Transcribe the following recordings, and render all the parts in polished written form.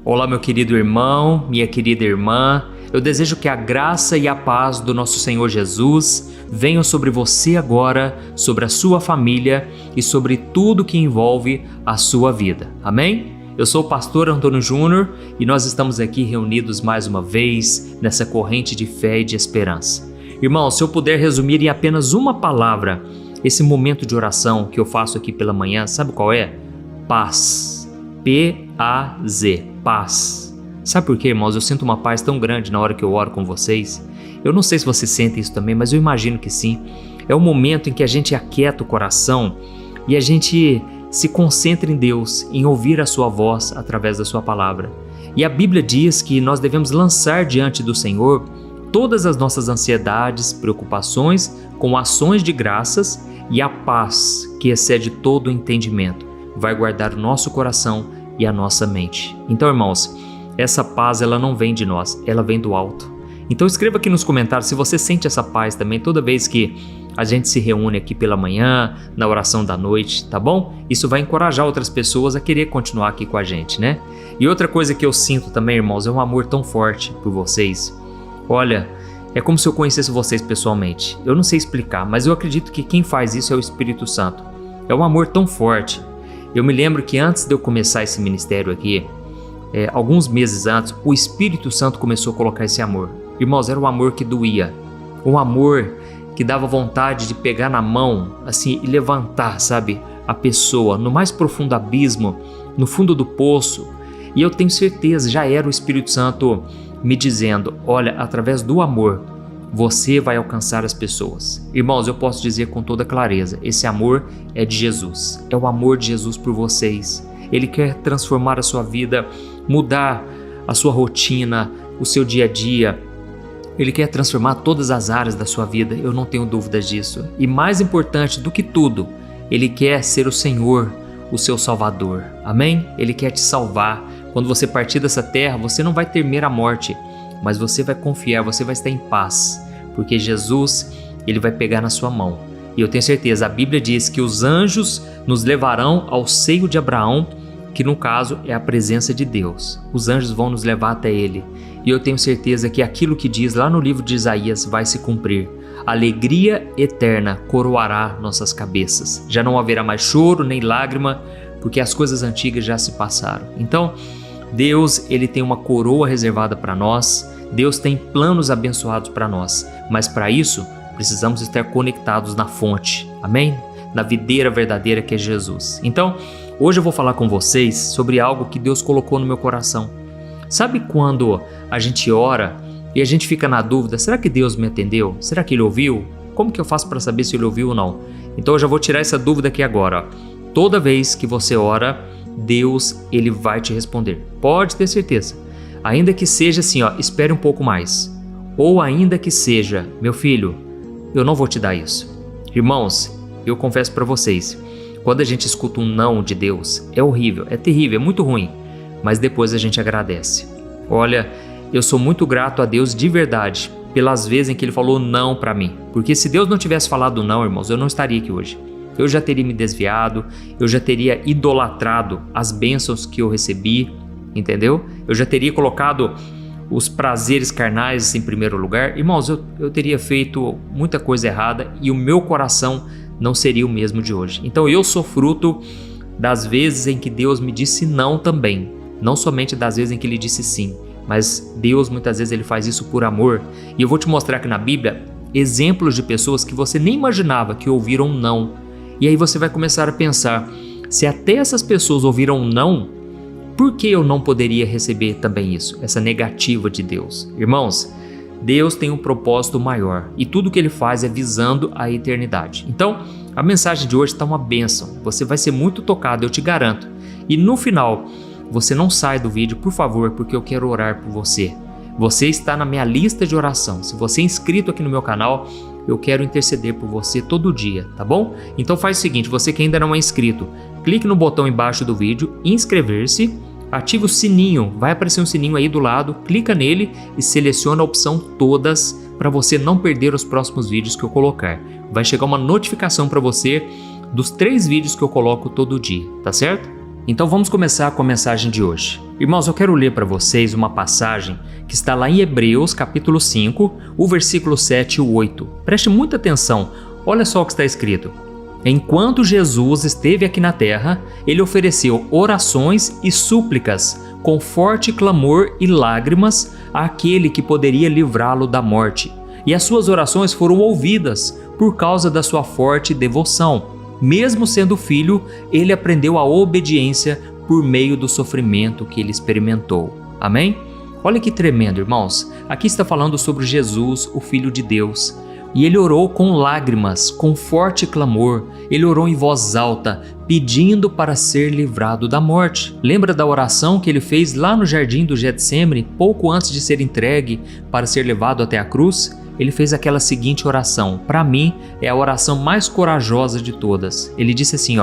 Olá, meu querido irmão, minha querida irmã. Eu desejo que a graça e a paz do nosso Senhor Jesus venham sobre você agora, sobre a sua família e sobre tudo que envolve a sua vida. Amém? Eu sou o pastor Antônio Júnior e nós estamos aqui reunidos mais uma vez nessa corrente de fé e de esperança. Irmão, se eu puder resumir em apenas uma palavra esse momento de oração que eu faço aqui pela manhã, sabe qual é? Paz. P-A-Z. Paz. Sabe por quê, irmãos? Eu sinto uma paz tão grande na hora que eu oro com vocês. Eu não sei se vocês sentem isso também, mas eu imagino que sim. É o momento em que a gente aquieta o coração e a gente se concentra em Deus, em ouvir a sua voz através da sua palavra. E a Bíblia diz que nós devemos lançar diante do Senhor todas as nossas ansiedades, preocupações, com ações de graças, e a paz que excede todo o entendimento vai guardar o nosso coração e a nossa mente. Então, irmãos, essa paz ela não vem de nós, ela vem do alto. Então escreva aqui nos comentários se você sente essa paz também toda vez que a gente se reúne aqui pela manhã, na oração da noite, tá bom? Isso vai encorajar outras pessoas a querer continuar aqui com a gente, né? E outra coisa que eu sinto também, irmãos, é um amor tão forte por vocês. Olha, é como se eu conhecesse vocês pessoalmente. Eu não sei explicar, mas eu acredito que quem faz isso é o Espírito Santo. É um amor tão forte. Eu me lembro que antes de eu começar esse ministério aqui, alguns meses antes, o Espírito Santo começou a colocar esse amor. Irmãos, era um amor que doía. Um amor que dava vontade de pegar na mão, assim, e levantar, sabe, a pessoa no mais profundo abismo, no fundo do poço. E eu tenho certeza, já era o Espírito Santo me dizendo, olha, através do amor, você vai alcançar as pessoas. Irmãos, eu posso dizer com toda clareza, esse amor é de Jesus. É o amor de Jesus por vocês. Ele quer transformar a sua vida, mudar a sua rotina, o seu dia a dia. Ele quer transformar todas as áreas da sua vida, eu não tenho dúvidas disso. E mais importante do que tudo, Ele quer ser o Senhor, o seu Salvador. Amém? Ele quer te salvar. Quando você partir dessa terra, você não vai temer a morte, mas você vai confiar, você vai estar em paz, porque Jesus, Ele vai pegar na sua mão. E eu tenho certeza, a Bíblia diz que os anjos nos levarão ao seio de Abraão, que no caso é a presença de Deus. Os anjos vão nos levar até Ele. E eu tenho certeza que aquilo que diz lá no livro de Isaías vai se cumprir. Alegria eterna coroará nossas cabeças. Já não haverá mais choro nem lágrima, porque as coisas antigas já se passaram. Então, Deus, Ele tem uma coroa reservada para nós. Deus tem planos abençoados para nós. Mas para isso, precisamos estar conectados na fonte. Amém? Na videira verdadeira que é Jesus. Então, hoje eu vou falar com vocês sobre algo que Deus colocou no meu coração. Sabe quando a gente ora e a gente fica na dúvida, será que Deus me atendeu? Será que Ele ouviu? Como que eu faço para saber se Ele ouviu ou não? Então eu já vou tirar essa dúvida aqui agora. Toda vez que você ora, Deus, Ele vai te responder. Pode ter certeza. Ainda que seja assim, espere um pouco mais. Ou ainda que seja, meu filho, eu não vou te dar isso. Irmãos, eu confesso para vocês, quando a gente escuta um não de Deus, é horrível, é terrível, é muito ruim. Mas depois a gente agradece. Olha, eu sou muito grato a Deus de verdade pelas vezes em que Ele falou não para mim. Porque se Deus não tivesse falado não, irmãos, eu não estaria aqui hoje. Eu já teria me desviado, eu já teria idolatrado as bênçãos que eu recebi, entendeu? Eu já teria colocado os prazeres carnais em primeiro lugar. Irmãos, eu teria feito muita coisa errada e o meu coração não seria o mesmo de hoje. Então eu sou fruto das vezes em que Deus me disse não também. Não somente das vezes em que Ele disse sim, mas Deus muitas vezes Ele faz isso por amor. E eu vou te mostrar aqui na Bíblia exemplos de pessoas que você nem imaginava que ouviram não. E aí você vai começar a pensar, se até essas pessoas ouviram não, por que eu não poderia receber também isso? Essa negativa de Deus. Irmãos, Deus tem um propósito maior e tudo que Ele faz é visando a eternidade. Então, a mensagem de hoje está uma bênção. Você vai ser muito tocado, eu te garanto. E no final, você não sai do vídeo, por favor, porque eu quero orar por você. Você está na minha lista de oração. Se você é inscrito aqui no meu canal, eu quero interceder por você todo dia, tá bom? Então faz o seguinte, você que ainda não é inscrito, clique no botão embaixo do vídeo, inscrever-se, ative o sininho, vai aparecer um sininho aí do lado, clica nele e seleciona a opção todas para você não perder os próximos vídeos que eu colocar. Vai chegar uma notificação para você dos 3 vídeos que eu coloco todo dia, tá certo? Então vamos começar com a mensagem de hoje. Irmãos, eu quero ler para vocês uma passagem que está lá em Hebreus, capítulo 5, o versículo 7 e o 8. Preste muita atenção, olha só o que está escrito. Enquanto Jesus esteve aqui na terra, ele ofereceu orações e súplicas com forte clamor e lágrimas àquele que poderia livrá-lo da morte. E as suas orações foram ouvidas por causa da sua forte devoção. Mesmo sendo filho, ele aprendeu a obediência por meio do sofrimento que ele experimentou. Amém? Olha que tremendo, irmãos. Aqui está falando sobre Jesus, o Filho de Deus. E ele orou com lágrimas, com forte clamor. Ele orou em voz alta, pedindo para ser livrado da morte. Lembra da oração que ele fez lá no jardim do Getsemane, pouco antes de ser entregue para ser levado até a cruz? Ele fez aquela seguinte oração. Para mim, é a oração mais corajosa de todas. Ele disse assim,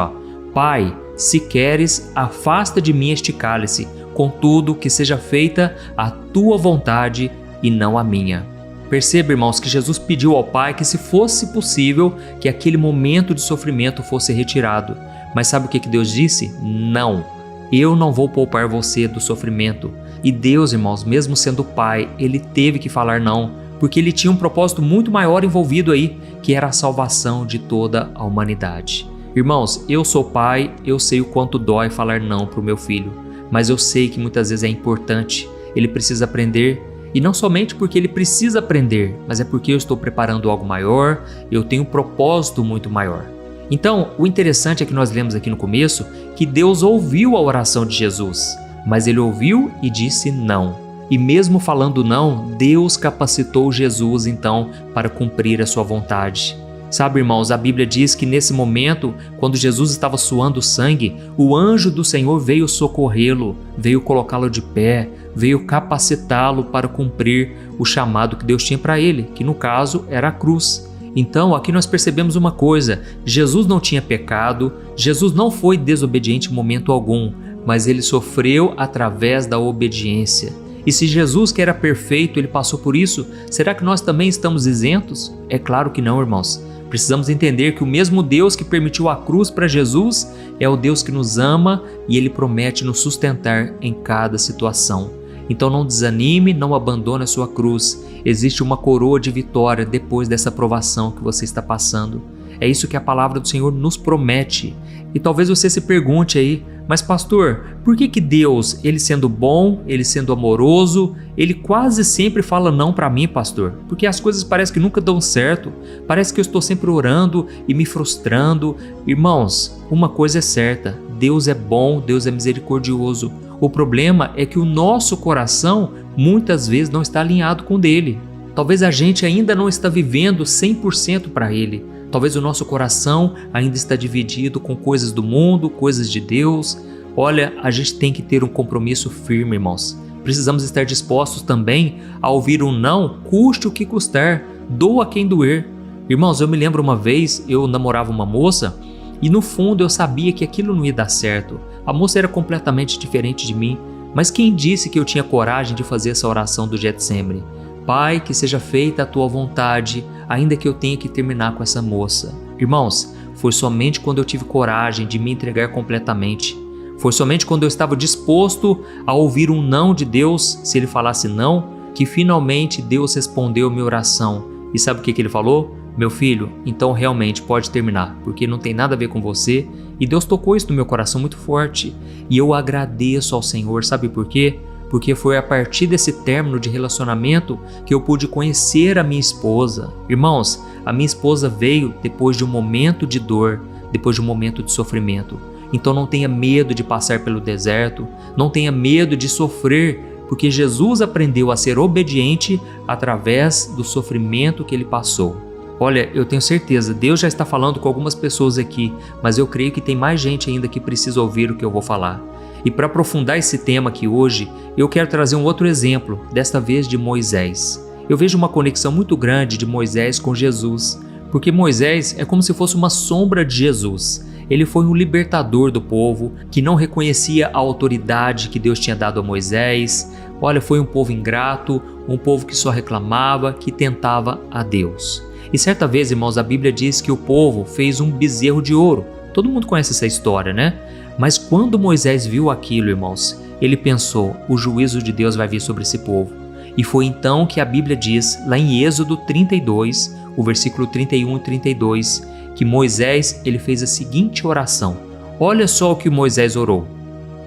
Pai, se queres, afasta de mim este cálice, contudo, que seja feita a tua vontade e não a minha. Perceba, irmãos, que Jesus pediu ao Pai que, se fosse possível, que aquele momento de sofrimento fosse retirado. Mas sabe o que Deus disse? Não, eu não vou poupar você do sofrimento. E Deus, irmãos, mesmo sendo Pai, Ele teve que falar não, porque Ele tinha um propósito muito maior envolvido aí, que era a salvação de toda a humanidade. Irmãos, eu sou pai, eu sei o quanto dói falar não para o meu filho, mas eu sei que muitas vezes é importante, ele precisa aprender, e não somente porque ele precisa aprender, mas é porque eu estou preparando algo maior, eu tenho um propósito muito maior. Então, o interessante é que nós lemos aqui no começo que Deus ouviu a oração de Jesus, mas ele ouviu e disse não. E mesmo falando não, Deus capacitou Jesus então para cumprir a sua vontade. Sabe, irmãos, a Bíblia diz que nesse momento, quando Jesus estava suando sangue, o anjo do Senhor veio socorrê-lo, veio colocá-lo de pé, veio capacitá-lo para cumprir o chamado que Deus tinha para ele, que no caso era a cruz. Então, aqui nós percebemos uma coisa, Jesus não tinha pecado, Jesus não foi desobediente em momento algum, mas ele sofreu através da obediência. E se Jesus, que era perfeito, ele passou por isso, será que nós também estamos isentos? É claro que não, irmãos. Precisamos entender que o mesmo Deus que permitiu a cruz para Jesus é o Deus que nos ama e Ele promete nos sustentar em cada situação. Então não desanime, não abandone a sua cruz. Existe uma coroa de vitória depois dessa provação que você está passando. É isso que a palavra do Senhor nos promete. E talvez você se pergunte aí, mas pastor, por que Deus, Ele sendo bom, Ele sendo amoroso, Ele quase sempre fala não para mim, pastor? Porque as coisas parecem que nunca dão certo, parece que eu estou sempre orando e me frustrando. Irmãos, uma coisa é certa, Deus é bom, Deus é misericordioso. O problema é que o nosso coração muitas vezes não está alinhado com o dele. Talvez a gente ainda não está vivendo 100% para Ele. Talvez o nosso coração ainda está dividido com coisas do mundo, coisas de Deus. Olha, a gente tem que ter um compromisso firme, irmãos. Precisamos estar dispostos também a ouvir um não, custe o que custar, doa quem doer. Irmãos, eu me lembro uma vez, eu namorava uma moça e no fundo eu sabia que aquilo não ia dar certo. A moça era completamente diferente de mim, mas quem disse que eu tinha coragem de fazer essa oração do Getsemane? Pai, que seja feita a tua vontade, ainda que eu tenha que terminar com essa moça. Irmãos, foi somente quando eu tive coragem de me entregar completamente. Foi somente quando eu estava disposto a ouvir um não de Deus, se Ele falasse não, que finalmente Deus respondeu a minha oração. E sabe o que Ele falou? Meu filho, então realmente pode terminar, porque não tem nada a ver com você. E Deus tocou isso no meu coração muito forte. E eu agradeço ao Senhor, sabe por quê? Porque foi a partir desse término de relacionamento que eu pude conhecer a minha esposa. Irmãos, a minha esposa veio depois de um momento de dor, depois de um momento de sofrimento. Então não tenha medo de passar pelo deserto, não tenha medo de sofrer, porque Jesus aprendeu a ser obediente através do sofrimento que Ele passou. Olha, eu tenho certeza, Deus já está falando com algumas pessoas aqui, mas eu creio que tem mais gente ainda que precisa ouvir o que eu vou falar. E para aprofundar esse tema aqui hoje, eu quero trazer um outro exemplo, desta vez de Moisés. Eu vejo uma conexão muito grande de Moisés com Jesus, porque Moisés é como se fosse uma sombra de Jesus. Ele foi um libertador do povo, que não reconhecia a autoridade que Deus tinha dado a Moisés. Olha, foi um povo ingrato, um povo que só reclamava, que tentava a Deus. E certa vez, irmãos, a Bíblia diz que o povo fez um bezerro de ouro. Todo mundo conhece essa história, né? Mas quando Moisés viu aquilo, irmãos, ele pensou: o juízo de Deus vai vir sobre esse povo. E foi então que a Bíblia diz, lá em Êxodo 32, o versículo 31 e 32, que Moisés ele fez a seguinte oração. Olha só o que Moisés orou.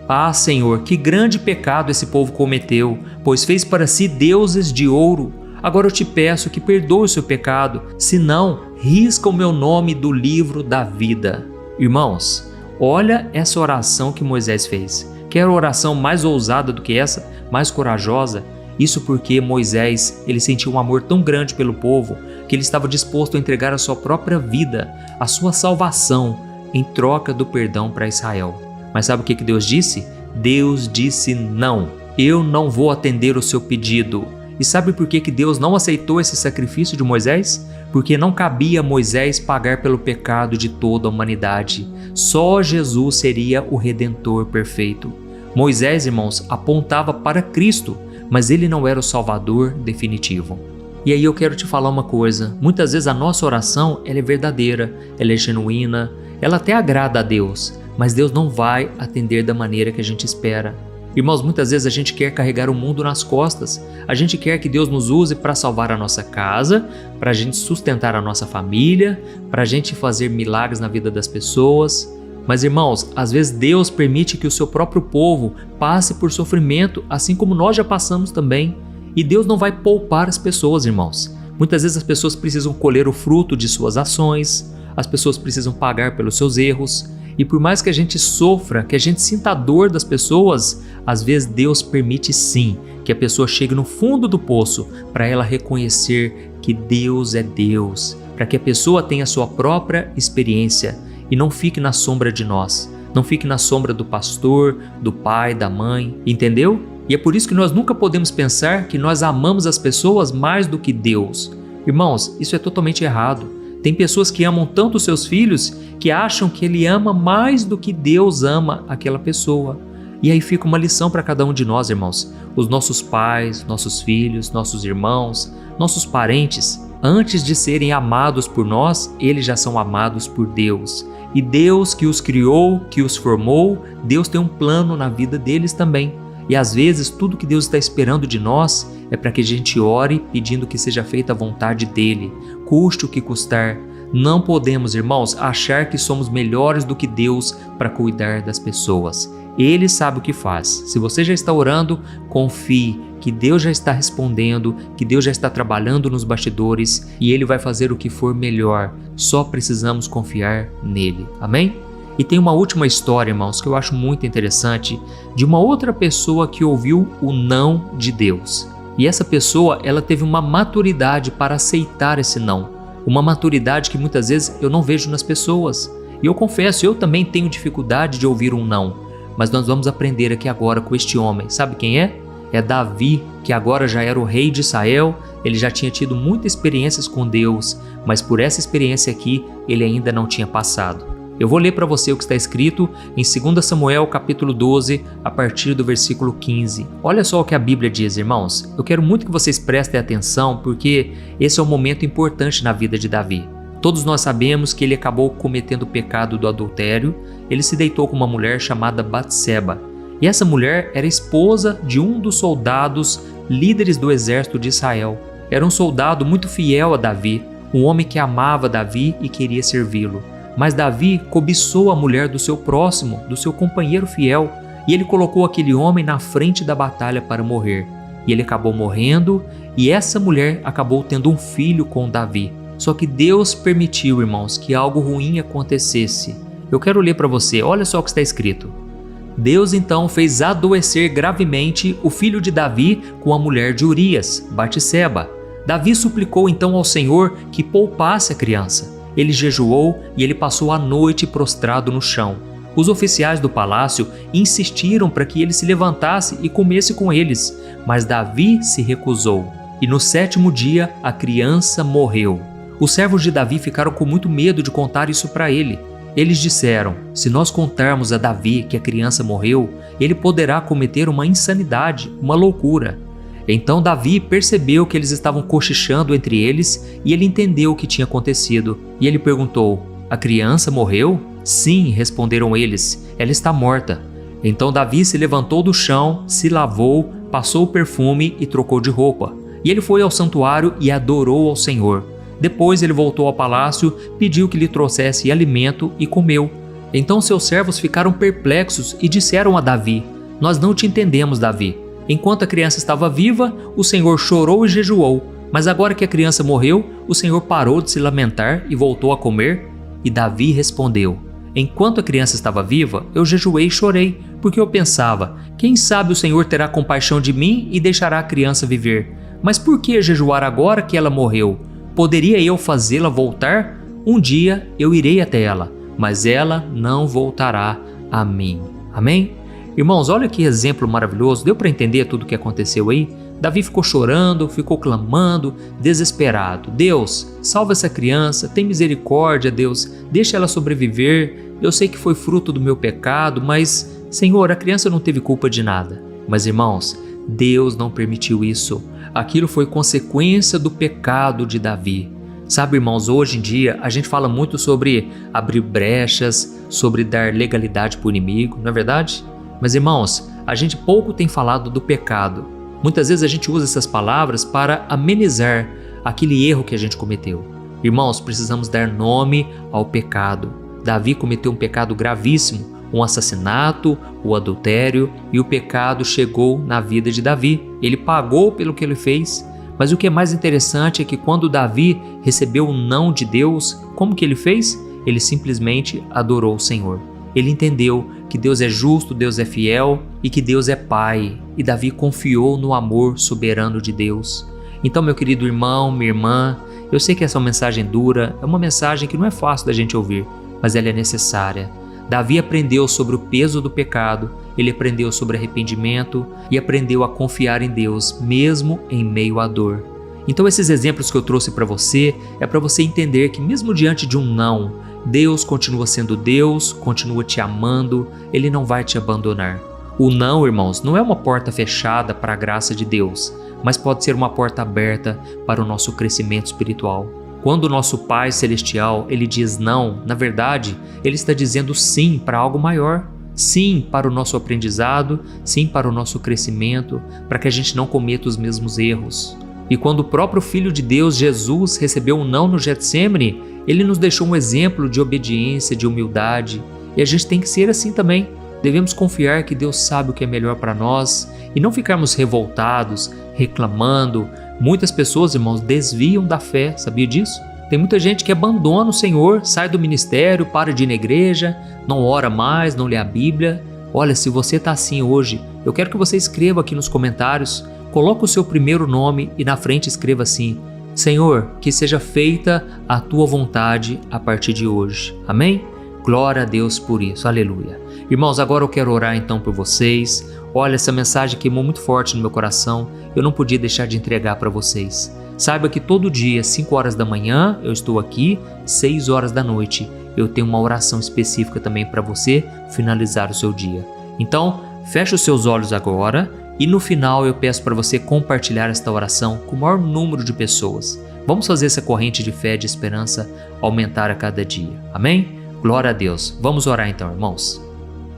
Ah, Senhor, que grande pecado esse povo cometeu, pois fez para si deuses de ouro. Agora eu te peço que perdoe o seu pecado, senão risca o meu nome do livro da vida. Irmãos, olha essa oração que Moisés fez. Quer oração mais ousada do que essa, mais corajosa? Isso porque Moisés ele sentiu um amor tão grande pelo povo que ele estava disposto a entregar a sua própria vida, a sua salvação, em troca do perdão para Israel. Mas sabe o que Deus disse? Deus disse não, eu não vou atender o seu pedido. E sabe por que Deus não aceitou esse sacrifício de Moisés? Porque não cabia a Moisés pagar pelo pecado de toda a humanidade. Só Jesus seria o Redentor perfeito. Moisés, irmãos, apontava para Cristo, mas ele não era o Salvador definitivo. E aí eu quero te falar uma coisa, muitas vezes a nossa oração ela é verdadeira, ela é genuína, ela até agrada a Deus, mas Deus não vai atender da maneira que a gente espera. Irmãos, muitas vezes a gente quer carregar o mundo nas costas, a gente quer que Deus nos use para salvar a nossa casa, para a gente sustentar a nossa família, para a gente fazer milagres na vida das pessoas. Mas irmãos, às vezes Deus permite que o seu próprio povo passe por sofrimento, assim como nós já passamos também. E Deus não vai poupar as pessoas, irmãos. Muitas vezes as pessoas precisam colher o fruto de suas ações, as pessoas precisam pagar pelos seus erros. E por mais que a gente sofra, que a gente sinta a dor das pessoas, às vezes Deus permite sim que a pessoa chegue no fundo do poço para ela reconhecer que Deus é Deus, para que a pessoa tenha a sua própria experiência e não fique na sombra de nós, não fique na sombra do pastor, do pai, da mãe, entendeu? E é por isso que nós nunca podemos pensar que nós amamos as pessoas mais do que Deus. Irmãos, isso é totalmente errado. Tem pessoas que amam tanto os seus filhos que acham que ele ama mais do que Deus ama aquela pessoa. E aí fica uma lição para cada um de nós, irmãos. Os nossos pais, nossos filhos, nossos irmãos, nossos parentes, antes de serem amados por nós, eles já são amados por Deus. E Deus que os criou, que os formou, Deus tem um plano na vida deles também. E às vezes tudo que Deus está esperando de nós é para que a gente ore pedindo que seja feita a vontade dEle, custe o que custar. Não podemos, irmãos, achar que somos melhores do que Deus para cuidar das pessoas. Ele sabe o que faz. Se você já está orando, confie que Deus já está respondendo, que Deus já está trabalhando nos bastidores e Ele vai fazer o que for melhor. Só precisamos confiar nele. Amém? E tem uma última história, irmãos, que eu acho muito interessante, de uma outra pessoa que ouviu o não de Deus. E essa pessoa, ela teve uma maturidade para aceitar esse não. Uma maturidade que muitas vezes eu não vejo nas pessoas. E eu confesso, eu também tenho dificuldade de ouvir um não. Mas nós vamos aprender aqui agora com este homem. Sabe quem é? É Davi, que agora já era o rei de Israel. Ele já tinha tido muitas experiências com Deus, mas por essa experiência aqui, ele ainda não tinha passado. Eu vou ler para você o que está escrito em 2 Samuel capítulo 12, a partir do versículo 15. Olha só o que a Bíblia diz, irmãos. Eu quero muito que vocês prestem atenção, porque esse é um momento importante na vida de Davi. Todos nós sabemos que ele acabou cometendo o pecado do adultério. Ele se deitou com uma mulher chamada Batseba. E essa mulher era esposa de um dos soldados líderes do exército de Israel. Era um soldado muito fiel a Davi, um homem que amava Davi e queria servi-lo. Mas Davi cobiçou a mulher do seu próximo, do seu companheiro fiel, e ele colocou aquele homem na frente da batalha para morrer. E ele acabou morrendo, e essa mulher acabou tendo um filho com Davi. Só que Deus permitiu, irmãos, que algo ruim acontecesse. Eu quero ler para você, olha só o que está escrito. Deus então fez adoecer gravemente o filho de Davi com a mulher de Urias, Batseba. Davi suplicou então ao Senhor que poupasse a criança. Ele jejuou e ele passou a noite prostrado no chão. Os oficiais do palácio insistiram para que ele se levantasse e comesse com eles, mas Davi se recusou. E no 7º dia a criança morreu. Os servos de Davi ficaram com muito medo de contar isso para ele. Eles disseram: se nós contarmos a Davi que a criança morreu, ele poderá cometer uma insanidade, uma loucura. Então Davi percebeu que eles estavam cochichando entre eles e ele entendeu o que tinha acontecido. E ele perguntou: a criança morreu? Sim, responderam eles, ela está morta. Então Davi se levantou do chão, se lavou, passou o perfume e trocou de roupa. E ele foi ao santuário e adorou ao Senhor. Depois ele voltou ao palácio, pediu que lhe trouxesse alimento e comeu. Então seus servos ficaram perplexos e disseram a Davi: Nós não te entendemos, Davi. Enquanto a criança estava viva, o Senhor chorou e jejuou. Mas agora que a criança morreu, o Senhor parou de se lamentar e voltou a comer? E Davi respondeu: Enquanto a criança estava viva, eu jejuei e chorei, porque eu pensava: quem sabe o Senhor terá compaixão de mim e deixará a criança viver. Mas por que jejuar agora que ela morreu? Poderia eu fazê-la voltar? Um dia eu irei até ela, mas ela não voltará a mim. Amém? Irmãos, olha que exemplo maravilhoso. Deu para entender tudo o que aconteceu aí? Davi ficou chorando, ficou clamando, desesperado. Deus, salva essa criança, tem misericórdia, Deus, deixa ela sobreviver. Eu sei que foi fruto do meu pecado, mas, Senhor, a criança não teve culpa de nada. Mas, irmãos, Deus não permitiu isso. Aquilo foi consequência do pecado de Davi. Sabe, irmãos, hoje em dia a gente fala muito sobre abrir brechas, sobre dar legalidade para o inimigo, não é verdade? Mas, irmãos, a gente pouco tem falado do pecado. Muitas vezes a gente usa essas palavras para amenizar aquele erro que a gente cometeu. Irmãos, precisamos dar nome ao pecado. Davi cometeu um pecado gravíssimo, um assassinato, o adultério, e o pecado chegou na vida de Davi. Ele pagou pelo que ele fez. Mas o que é mais interessante é que quando Davi recebeu o não de Deus, como que ele fez? Ele simplesmente adorou o Senhor. Ele entendeu que Deus é justo, Deus é fiel e que Deus é Pai. E Davi confiou no amor soberano de Deus. Então, meu querido irmão, minha irmã, eu sei que essa é uma mensagem dura, é uma mensagem que não é fácil da gente ouvir, mas ela é necessária. Davi aprendeu sobre o peso do pecado, ele aprendeu sobre arrependimento e aprendeu a confiar em Deus, mesmo em meio à dor. Então esses exemplos que eu trouxe para você é para você entender que mesmo diante de um não, Deus continua sendo Deus, continua te amando, Ele não vai te abandonar. O não, irmãos, não é uma porta fechada para a graça de Deus, mas pode ser uma porta aberta para o nosso crescimento espiritual. Quando o nosso Pai Celestial, Ele diz não, na verdade, Ele está dizendo sim para algo maior. Sim para o nosso aprendizado, sim para o nosso crescimento, para que a gente não cometa os mesmos erros. E quando o próprio Filho de Deus, Jesus, recebeu um não no Getsemane, Ele nos deixou um exemplo de obediência, de humildade. E a gente tem que ser assim também. Devemos confiar que Deus sabe o que é melhor para nós e não ficarmos revoltados, reclamando. Muitas pessoas, irmãos, desviam da fé, sabia disso? Tem muita gente que abandona o Senhor, sai do ministério, para de ir na igreja, não ora mais, não lê a Bíblia. Olha, se você está assim hoje, eu quero que você escreva aqui nos comentários, coloque o seu primeiro nome e na frente escreva assim: Senhor, que seja feita a tua vontade a partir de hoje. Amém? Glória a Deus por isso, aleluia. Irmãos, agora eu quero orar então por vocês. Olha, essa mensagem queimou muito forte no meu coração, eu não podia deixar de entregar para vocês. Saiba que todo dia, 5 horas da manhã, eu estou aqui, 6 horas da noite. Eu tenho uma oração específica também para você finalizar o seu dia. Então, feche os seus olhos agora e no final eu peço para você compartilhar esta oração com o maior número de pessoas. Vamos fazer essa corrente de fé e de esperança aumentar a cada dia. Amém? Glória a Deus. Vamos orar então, irmãos.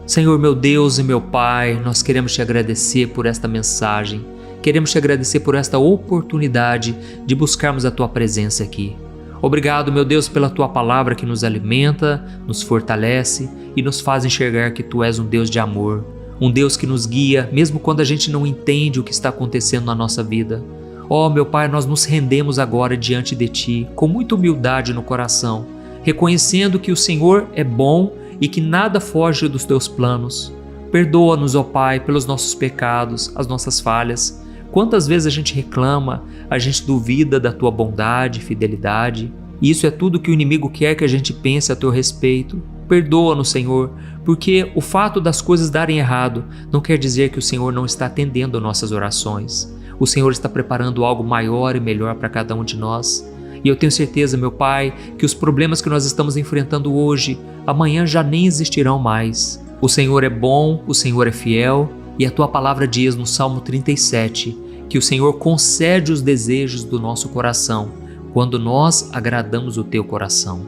Senhor, meu Deus e meu Pai, nós queremos te agradecer por esta mensagem. Queremos te agradecer por esta oportunidade de buscarmos a Tua presença aqui. Obrigado, meu Deus, pela Tua palavra que nos alimenta, nos fortalece e nos faz enxergar que Tu és um Deus de amor, um Deus que nos guia, mesmo quando a gente não entende o que está acontecendo na nossa vida. Ó, meu Pai, nós nos rendemos agora diante de Ti, com muita humildade no coração, reconhecendo que o Senhor é bom e que nada foge dos Teus planos. Perdoa-nos, ó Pai, pelos nossos pecados, as nossas falhas. Quantas vezes a gente reclama, a gente duvida da Tua bondade e fidelidade. E isso é tudo que o inimigo quer que a gente pense a Teu respeito. Perdoa-nos, Senhor, porque o fato das coisas darem errado não quer dizer que o Senhor não está atendendo nossas orações. O Senhor está preparando algo maior e melhor para cada um de nós. E eu tenho certeza, meu Pai, que os problemas que nós estamos enfrentando hoje, amanhã já nem existirão mais. O Senhor é bom, o Senhor é fiel, e a Tua palavra diz no Salmo 37 que o Senhor concede os desejos do nosso coração quando nós agradamos o Teu coração.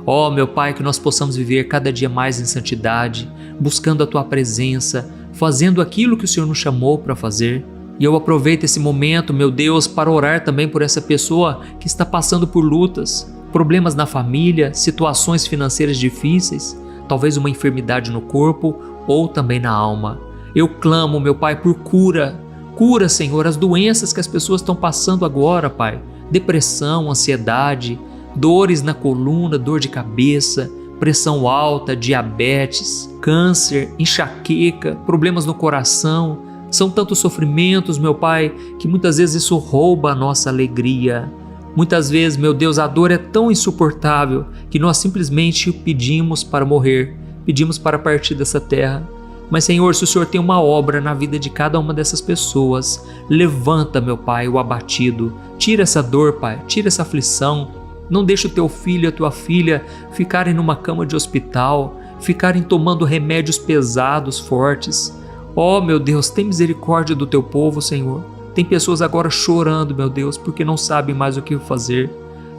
Ó, meu Pai, que nós possamos viver cada dia mais em santidade, buscando a Tua presença, fazendo aquilo que o Senhor nos chamou para fazer. E eu aproveito esse momento, meu Deus, para orar também por essa pessoa que está passando por lutas, problemas na família, situações financeiras difíceis, talvez uma enfermidade no corpo ou também na alma. Eu clamo, meu Pai, por cura. Cura, Senhor, as doenças que as pessoas estão passando agora, Pai. Depressão, ansiedade, dores na coluna, dor de cabeça, pressão alta, diabetes, câncer, enxaqueca, problemas no coração. São tantos sofrimentos, meu Pai, que muitas vezes isso rouba a nossa alegria. Muitas vezes, meu Deus, a dor é tão insuportável que nós simplesmente pedimos para morrer, pedimos para partir dessa terra. Mas, Senhor, se o Senhor tem uma obra na vida de cada uma dessas pessoas, levanta, meu Pai, o abatido. Tira essa dor, Pai, tira essa aflição. Não deixa o teu filho e a tua filha ficarem numa cama de hospital, ficarem tomando remédios pesados, fortes. Oh, meu Deus, tem misericórdia do teu povo, Senhor. Tem pessoas agora chorando, meu Deus, porque não sabem mais o que fazer.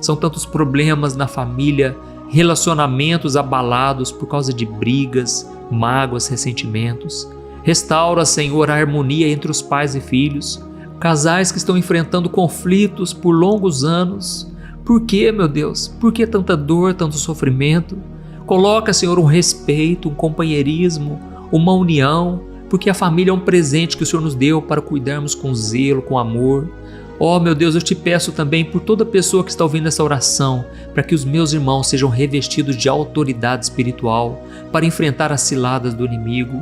São tantos problemas na família, relacionamentos abalados por causa de brigas, mágoas, ressentimentos. Restaura, Senhor, a harmonia entre os pais e filhos. Casais que estão enfrentando conflitos por longos anos. Por que, meu Deus? Por que tanta dor, tanto sofrimento? Coloca, Senhor, um respeito, um companheirismo, uma união, porque a família é um presente que o Senhor nos deu para cuidarmos com zelo, com amor. Oh, meu Deus, eu te peço também por toda pessoa que está ouvindo essa oração, para que os meus irmãos sejam revestidos de autoridade espiritual para enfrentar as ciladas do inimigo.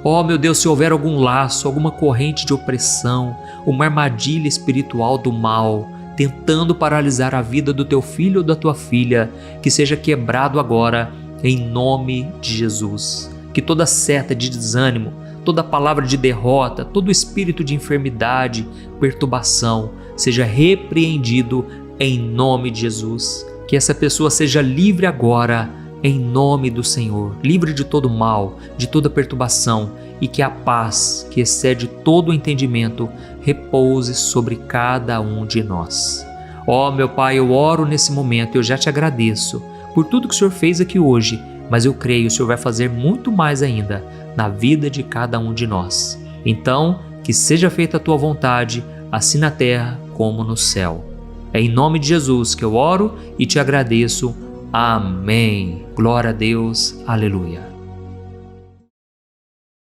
Oh, meu Deus, se houver algum laço, alguma corrente de opressão, uma armadilha espiritual do mal, tentando paralisar a vida do teu filho ou da tua filha, que seja quebrado agora, em nome de Jesus. Que toda seta de desânimo, toda palavra de derrota, todo espírito de enfermidade, perturbação, seja repreendido em nome de Jesus. Que essa pessoa seja livre agora, em nome do Senhor, livre de todo mal, de toda perturbação, e que a paz, que excede todo o entendimento, repouse sobre cada um de nós. Ó, meu Pai, eu oro nesse momento, eu já te agradeço por tudo que o Senhor fez aqui hoje, mas eu creio que o Senhor vai fazer muito mais ainda na vida de cada um de nós. Então, que seja feita a tua vontade, assim na terra como no céu. É em nome de Jesus que eu oro e te agradeço. Amém. Glória a Deus. Aleluia.